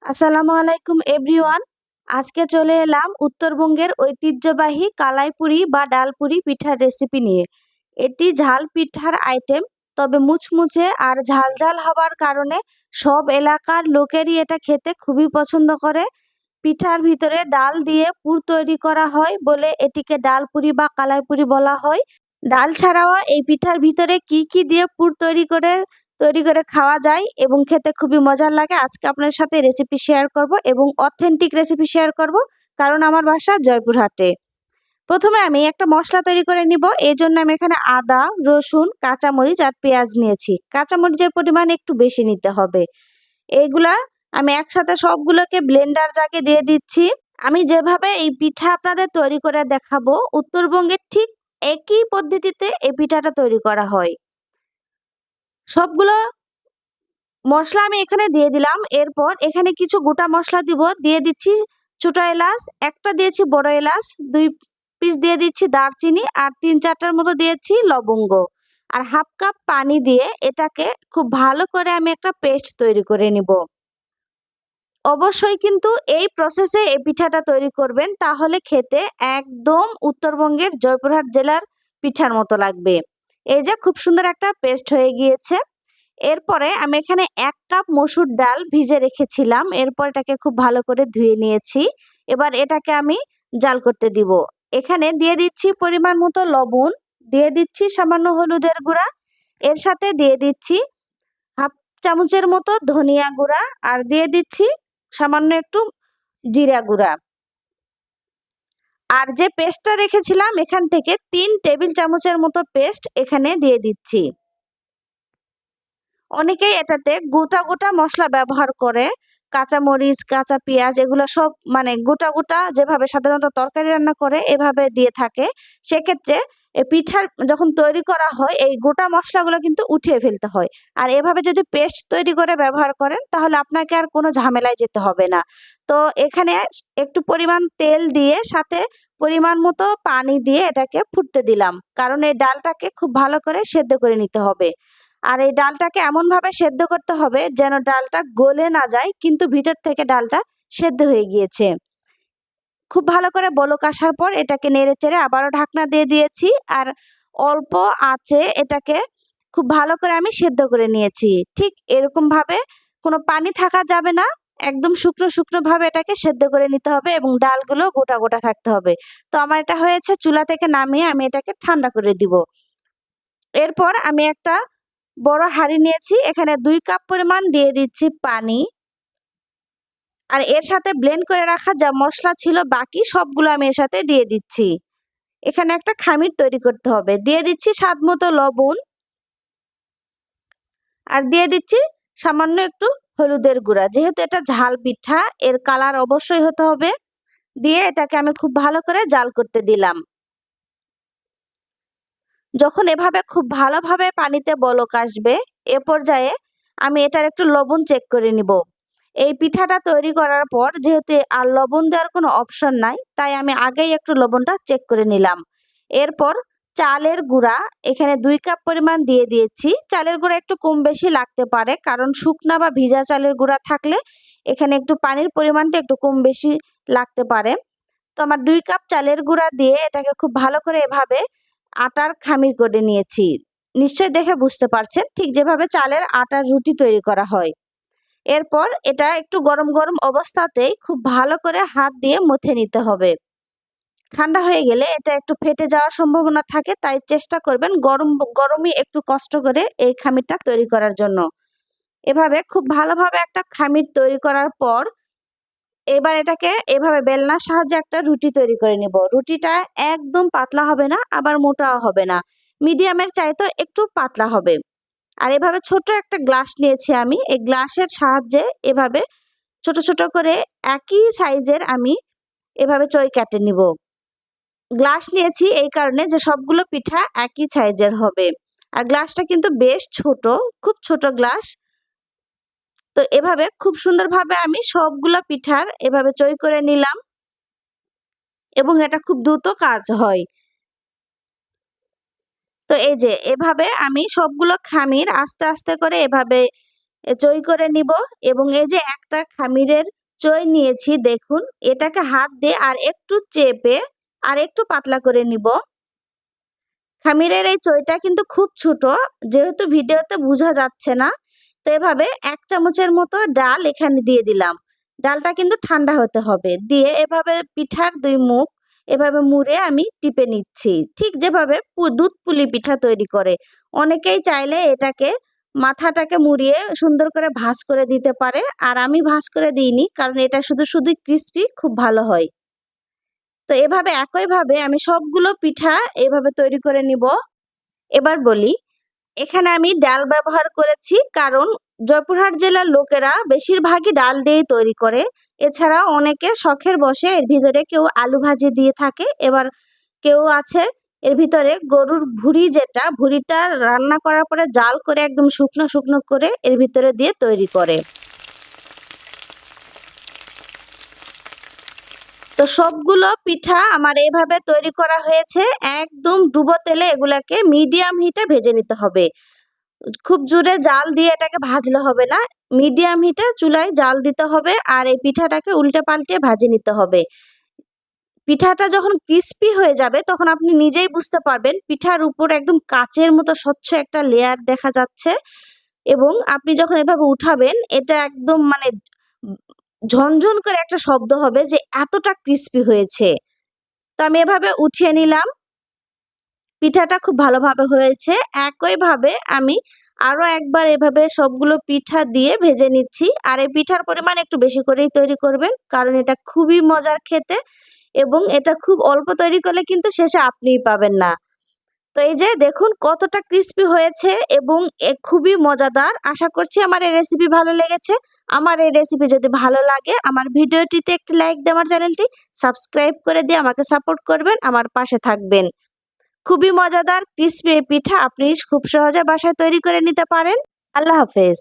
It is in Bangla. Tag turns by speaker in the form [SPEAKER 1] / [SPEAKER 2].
[SPEAKER 1] আসসালামু আলাইকুম এভরিওয়ান। আজকে চলে এলাম উত্তরবঙ্গের ঐতিহ্যবাহী কালাইপুরি বা ডালপুরি পিঠার রেসিপি নিয়ে। এটি ঝাল পিঠার আইটেম, তবে মুচমুচে আর ঝাল ঝাল হবার কারণে সব এলাকার লোকেরই এটা খেতে খুবই পছন্দ করে। পিঠার ভিতরে ডাল দিয়ে পুর তৈরি করা হয় বলে এটিকে ডালপুরি বা কালাইপুরি বলা হয়। ডাল ছাড়াও এই পিঠার ভিতরে কি কি দিয়ে পুর তৈরি করে খাওয়া যায় এবং খেতে খুবই মজার লাগে। আজকে আপনার সাথে রেসিপি শেয়ার করব এবং অথেন্টিক রেসিপি শেয়ার করব, কারণ আমার বাসা জয়পুরহাটে। প্রথমে আমি একটা মশলা তৈরি করে নিব। এই জন্য আমি এখানে আদা, রসুন, কাঁচামরিচ আর পেঁয়াজ নিয়েছি। কাঁচামরিচের পরিমাণ একটু বেশি নিতে হবে। এইগুলা আমি একসাথে সবগুলোকে ব্লেন্ডার জাগে দিয়ে দিচ্ছি। আমি যেভাবে এই পিঠা আপনাদের তৈরি করে দেখাবো, উত্তরবঙ্গের ঠিক একই পদ্ধতিতে এই পিঠাটা তৈরি করা হয়। সবগুলো মশলা আমি এখানে দিয়ে দিলাম। এরপর এখানে কিছু গোটা মশলা দিয়ে দিচ্ছি ছোট এলাচ একটা, দিয়েছি বড় এলাচ 2 পিস, দিয়ে দিচ্ছি দারচিনি আর 3-4টার মতো দিয়েছি লবঙ্গ। আর হাফ কাপ পানি দিয়ে এটাকে খুব ভালো করে আমি একটা পেস্ট তৈরি করে নিব। অবশ্যই কিন্তু এই প্রসেসে এই পিঠাটা তৈরি করবেন, তাহলে খেতে একদম উত্তরবঙ্গের জয়পুরহাট জেলার পিঠার মতো লাগবে। এই যে খুব সুন্দর একটা পেস্ট হয়ে গিয়েছে। এরপরে আমি এখানে 1 কাপ মসুর ডাল ভিজে রেখেছিলাম। এরপর এটাকে খুব ভালো করে ধুয়ে নিয়েছি। এবার এটাকে আমি জাল করতে দিব। এখানে দিয়ে দিচ্ছি পরিমাণ মতো লবণ, দিয়ে দিচ্ছি সামান্য হলুদের গুঁড়া, এর সাথে দিয়ে দিচ্ছি হাফ চামচের মতো ধনিয়া গুঁড়া আর দিয়ে দিচ্ছি সামান্য একটু জিরা গুঁড়া। আর যে পেস্টটা রেখেছিলাম এখান থেকে 3 টেবিল চামচের মতো পেস্ট এখানে দিয়ে দিচ্ছি। অনেকেই এটাতে গোটা গোটা মশলা ব্যবহার করে, কাঁচামরিচ, কাঁচা পেঁয়াজ এগুলো সব মানে গোটা গোটা যেভাবে সাধারণত তরকারি রান্না করে এভাবে দিয়ে থাকে। সেক্ষেত্রে এই পিঠার যখন তৈরি করা হয় এই গোটা মশলাগুলো কিন্তু উঠিয়ে ফেলতে হয়। আর এভাবে যদি পেস্ট তৈরি করে ব্যবহার করেন তাহলে আপনাকে আর কোনো ঝামেলায় যেতে হবে না। তো এখানে একটু পরিমাণ তেল দিয়ে সাথে পরিমাণ মতো পানি দিয়ে এটাকে ফুটতে দিলাম, কারণ এই ডালটাকে খুব ভালো করে সেদ্ধ করে নিতে হবে। আর এই ডালটাকে এমনভাবে সেদ্ধ করতে হবে যেন ডালটা গলে না যায়, কিন্তু ভিতর থেকে ডালটা সেদ্ধ হয়ে গিয়েছে। খুব ভালো করে বলক আসার পর এটাকে নেড়েচেড়ে আবারও ঢাকনা দিয়ে দিয়েছি। আর অল্প আঁচে এটাকে খুব ভালো করে আমি সেদ্ধ করে নিয়েছি। ঠিক এরকম ভাবে কোনো পানি থাকা যাবে না, একদম শুকনো শুকনো ভাবে এটাকে সেদ্ধ করে নিতে হবে এবং ডালগুলো গোটা গোটা থাকতে হবে। তো আমার এটা হয়েছে, চুলা থেকে নামিয়ে আমি এটাকে ঠান্ডা করে দিব। এরপর আমি একটা বড় হাঁড়ি নিয়েছি, এখানে 2 কাপ পরিমাণ দিয়ে দিচ্ছি পানি। আর এর সাথে ব্লেন্ড করে রাখা যা মশলা ছিল বাকি সবগুলো আমি এর সাথে দিয়ে দিচ্ছি। এখানে একটা খামির তৈরি করতে হবে। দিয়ে দিচ্ছি স্বাদ মতো লবণ আর দিয়ে দিচ্ছি সামান্য একটু হলুদের গুঁড়া। যেহেতু এটা ঝাল পিঠা, এর কালার অবশ্যই হতে হবে। দিয়ে এটাকে আমি খুব ভালো করে জাল করতে দিলাম। যখন এভাবে খুব ভালোভাবে পানিতে বলক আসবে, এ পর্যায়ে আমি এটার একটু লবণ চেক করে নিব। এই পিঠাটা তৈরি করার পর যেহেতু আর লবণ দেওয়ার কোনো অপশন নাই, তাই আমি আগেই একটু লবণটা চেক করে নিলাম। এরপর চালের গুঁড়া এখানে 2 কাপ পরিমাণ দিয়ে দিয়েছি। চালের গুঁড়া একটু কম বেশি লাগতে পারে, কারণ শুকনা বা ভিজা চালের গুঁড়া থাকলে এখানে একটু পানির পরিমাণটা একটু কম বেশি লাগতে পারে। তো আমার 2 কাপ চালের গুঁড়া দিয়ে এটাকে খুব ভালো করে এভাবে আটার খামির করে নিয়েছি। নিশ্চয়ই দেখে বুঝতে পারছেন, ঠিক যেভাবে চালের আটার রুটি তৈরি করা হয়। এরপর এটা একটু গরম গরম অবস্থাতেই খুব ভালো করে হাত দিয়ে মথে নিতে হবে। ঠান্ডা হয়ে গেলে এটা একটু ফেটে যাওয়ার সম্ভাবনা থাকে, তাই চেষ্টা করবেন গরম গরমই একটু কষ্ট করে এই খামিরটা তৈরি করার জন্য। এভাবে খুব ভালোভাবে একটা খামির তৈরি করার পর এবার এটাকে এভাবে বেলনার সাহায্যে একটা রুটি তৈরি করে নিব। রুটিটা একদম পাতলা হবে না, আবার মোটাও হবে না, মিডিয়ামের চাইতে একটু পাতলা হবে। আর এভাবে ছোট একটা গ্লাস নিয়েছি আমি। এই গ্লাসের সাহায্যে এভাবে ছোট ছোট করে একই সাইজের আমি এভাবে চই কেটে নিব। গ্লাস নিয়েছি এই কারণে যে সবগুলো পিঠা একই সাইজের হবে। আর গ্লাসটা কিন্তু বেশ ছোট, খুব ছোট গ্লাস। তো এভাবে খুব সুন্দরভাবে আমি সবগুলো পিঠার এভাবে চই করে নিলাম এবং এটা খুব দ্রুত কাজ হয়। তো এই যে এভাবে আমি সবগুলো খামির আস্তে আস্তে করে এভাবে চই করে নিব। এবং এই যে একটা খামিরের চই নিয়েছি, দেখুন এটাকে হাত দিয়ে আর একটু চেপে আর একটু পাতলা করে নিব। খামিরের এই চইটা কিন্তু খুব ছোট, যেহেতু ভিডিওতে বোঝা যাচ্ছে না। তো এভাবে 1 চামচের মতো ডাল এখানে দিয়ে দিলাম। ডালটা কিন্তু ঠান্ডা হতে হবে। দিয়ে এভাবে পিঠার 2 মুখ এভাবে মুড়ে আমি টিপে নিচ্ছি। ঠিক যেভাবে দুধ পুলি পিঠা তৈরি করে। অনেকেই চাইলে এটাকে মাথাটাকে মুড়িয়ে সুন্দর করে ভাঁজ করে দিতে পারে। আর আমি ভাঁজ করে দিইনি, কারণ এটা শুধু ক্রিস্পি খুব ভালো হয়। তো এভাবে একইভাবে আমি সবগুলো পিঠা এভাবে তৈরি করে নিব। এবার বলি, এখানে আমি ডাল ব্যবহার করেছি, কারণ জয়পুরহাট জেলার লোকেরা বেশিরভাগই ডাল দিয়েই তৈরি করে। এছাড়া অনেকে শখের বশে এর ভিতরে কেউ আলু ভাজি দিয়ে থাকে। এবার কেউ আছে এর ভিতরে গরুর ভুঁড়ি, যেটা ভুঁড়িটা রান্না করার পরে জাল করে একদম শুকনো শুকনো করে এর ভিতরে দিয়ে তৈরি করে। তো সবগুলো পিঠা আমার এভাবে তৈরি করা হয়েছে। একদম ডুবো তেলে এগুলাকে মিডিয়াম হিটে ভেজে নিতে হবে। খুব জোরে জাল দিয়ে এটাকে ভাজলে হবে না, মিডিয়াম হিটে চুলায় জাল দিতে হবে। আর এই পিঠাটাকে উল্টে পাল্টে ভাজে নিতে হবে। পিঠাটা যখন ক্রিস্পি হয়ে যাবে তখন আপনি নিজেই বুঝতে পারবেন পিঠার উপর একদম কাচের মতো স্বচ্ছ একটা লেয়ার দেখা যাচ্ছে। এবং আপনি যখন এভাবে উঠাবেন, এটা একদম মানে ঝনঝন করে একটা শব্দ হবে যে এতটা ক্রিস্পি হয়েছে। তো আমি এভাবে উঠিয়ে নিলাম। পিঠাটা খুব ভালোভাবে হয়েছে। একইভাবে আমি আরো একবার এভাবে সবগুলো পিঠা দিয়ে ভেজে নিচ্ছি। আর এই পিঠার পরিমাণ একটু বেশি করেই তৈরি করবেন, কারণ এটা খুবই মজার খেতে। এবং এটা খুব অল্প তৈরি করলে কিন্তু শেষে আপনিই পাবেন না। তো এই যে দেখুন কতটা ক্রিস্পি হয়েছে এবং খুবই মজাদার। আশা করছি আমার এই রেসিপি ভালো লেগেছে। আমার এই রেসিপি যদি ভালো লাগে, আমার ভিডিওটিতে একটি লাইক দিয়ে আমার চ্যানেলটি সাবস্ক্রাইব করে দিয়ে আমাকে সাপোর্ট করবেন, আমার পাশে থাকবেন। খুবই মজাদার ক্রিস্পি পিঠা আপনি খুব সহজে বাসায় তৈরি করে নিতে পারেন। আল্লাহ হাফেজ।